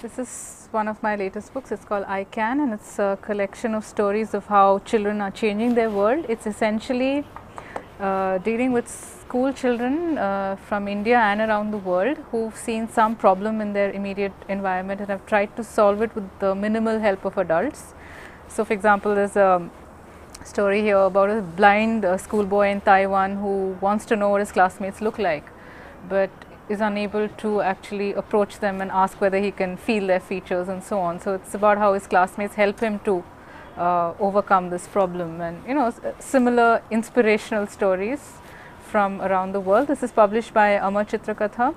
This is one of my latest books. It's called I Can, and it's a collection of stories of how children are changing their world. It's essentially dealing with school children from India and around the world who've seen some problem in their immediate environment and have tried to solve it with the minimal help of adults. So, for example, there's a story here about a blind schoolboy in Taiwan who wants to know what his classmates look like, but is unable to actually approach them and ask whether he can feel their features and so on. So it's about how his classmates help him to overcome this problem, and similar inspirational stories from around the world. This is published by Amar Chitrakatha.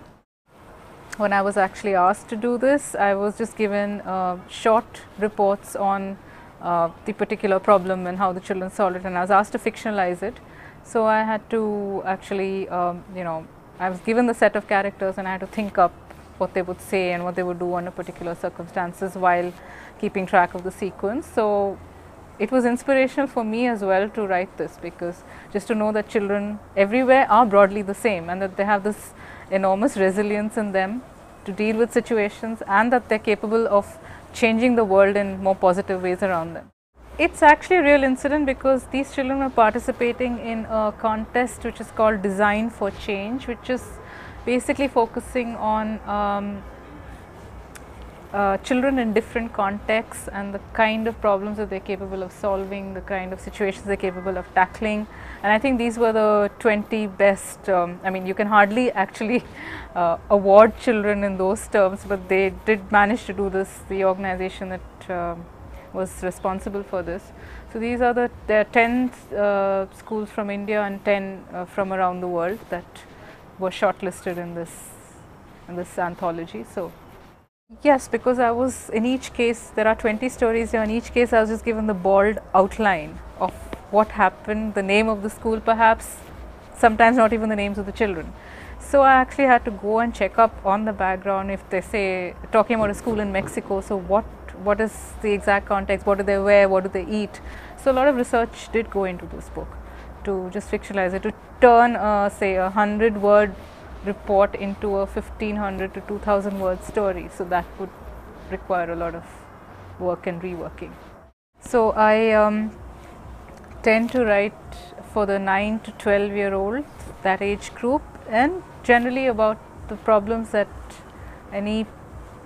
When I was actually asked to do this, I was just given short reports on the particular problem and how the children solved it, and I was asked to fictionalize it. So I had to actually I was given the set of characters and I had to think up what they would say and what they would do under particular circumstances while keeping track of the sequence. So it was inspirational for me as well to write this, because just to know that children everywhere are broadly the same and that they have this enormous resilience in them to deal with situations, and that they're capable of changing the world in more positive ways around them. It's actually a real incident because these children were participating in a contest which is called Design for Change, which is basically focusing on children in different contexts and the kind of problems that they're capable of solving, the kind of situations they're capable of tackling. And I think these were the 20 best, I mean, you can hardly actually award children in those terms, but they did manage to do this, the organization that was responsible for this. So these are there are 10 schools from India and 10 from around the world that were shortlisted in this anthology. So yes, because I was, in each case there are 20 stories here. In each case I was just given the bald outline of what happened, the name of the school perhaps, sometimes not even the names of the children. So I actually had to go and check up on the background. If they say talking about a school in Mexico, so what is the exact context, what do they wear, what do they eat. So a lot of research did go into this book to just fictionalize it, to turn say a 100-word report into a 1500 to 2000 word story. So that would require a lot of work and reworking. So I tend to write for the 9 to 12-year-olds, that age group, and generally about the problems that any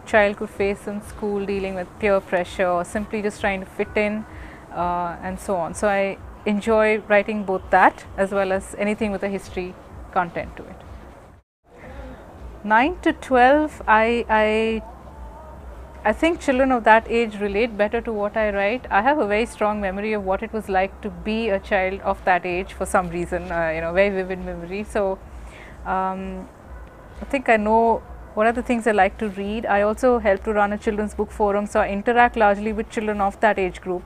child could face in school, dealing with peer pressure or simply just trying to fit in and so on. So I enjoy writing both that as well as anything with a history content to it. 9 to 12, I think children of that age relate better to what I write. I have a very strong memory of what it was like to be a child of that age for some reason, very vivid memory. So I think I know what are the things I like to read. I also help to run a children's book forum, so I interact largely with children of that age group.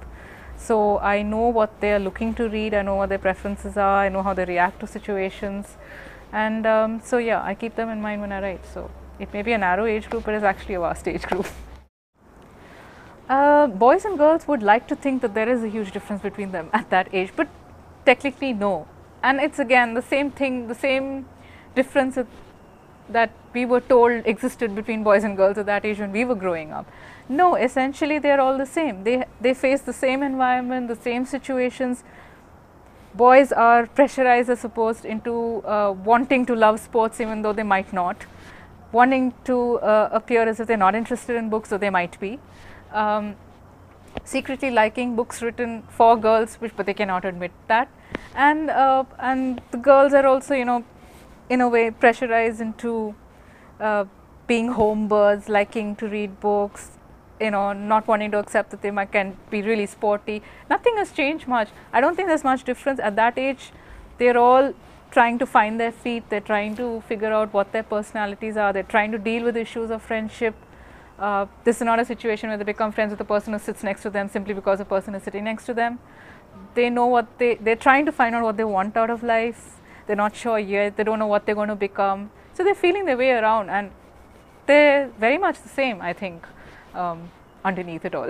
So I know what they are looking to read, I know what their preferences are, I know how they react to situations, and so yeah, I keep them in mind when I write. So it may be a narrow age group, but it's actually a vast age group. Boys and girls would like to think that there is a huge difference between them at that age, but technically no. And it's again the same thing, the same difference that we were told existed between boys and girls at that age when we were growing up. No, essentially they are all the same. They face the same environment, the same situations. Boys are pressurized, I suppose, into wanting to love sports even though they might not, wanting to appear as if they're not interested in books, though they might be, secretly liking books written for girls, but they cannot admit that, and the girls are also, in a way pressurized into being home birds, liking to read books, not wanting to accept that they can be really sporty. Nothing has changed much. I don't think there's much difference. At that age, they're all trying to find their feet, they're trying to figure out what their personalities are, they're trying to deal with issues of friendship. This is not a situation where they become friends with the person who sits next to them simply because the person is sitting next to them. They know what they're trying to find out what they want out of life. They're not sure yet, they don't know what they're going to become. So they're feeling their way around, and they're very much the same, I think, underneath it all.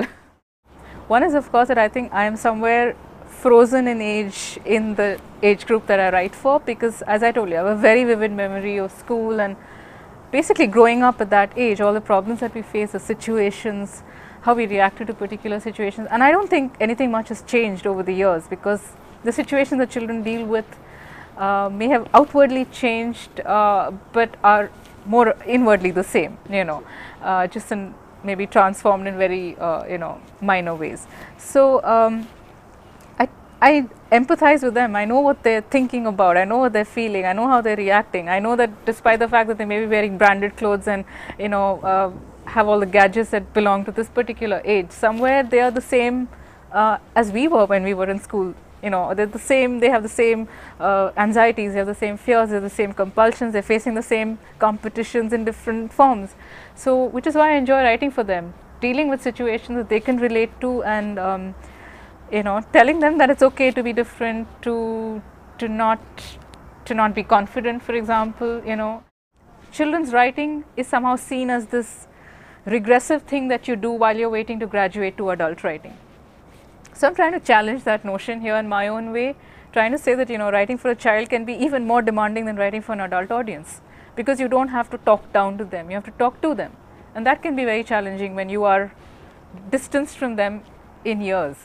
One is, of course, that I think I am somewhere frozen in age in the age group that I write for, because as I told you, I have a very vivid memory of school, and basically growing up at that age, all the problems that we face, the situations, how we reacted to particular situations. And I don't think anything much has changed over the years, because the situations that children deal with may have outwardly changed, but are more inwardly the same, just in maybe transformed in very minor ways. So I empathize with them. I know what they're thinking about. I know what they're feeling. I know how they're reacting. I know that despite the fact that they may be wearing branded clothes and have all the gadgets that belong to this particular age, somewhere they are the same as we were when we were in school. They're the same. They have the same anxieties. They have the same fears. They have the same compulsions. They're facing the same competitions in different forms. So, which is why I enjoy writing for them, dealing with situations that they can relate to, and telling them that it's okay to be different, to not be confident, for example. Children's writing is somehow seen as this regressive thing that you do while you're waiting to graduate to adult writing. So I'm trying to challenge that notion here in my own way, trying to say that writing for a child can be even more demanding than writing for an adult audience, because you don't have to talk down to them, you have to talk to them, and that can be very challenging when you are distanced from them in years.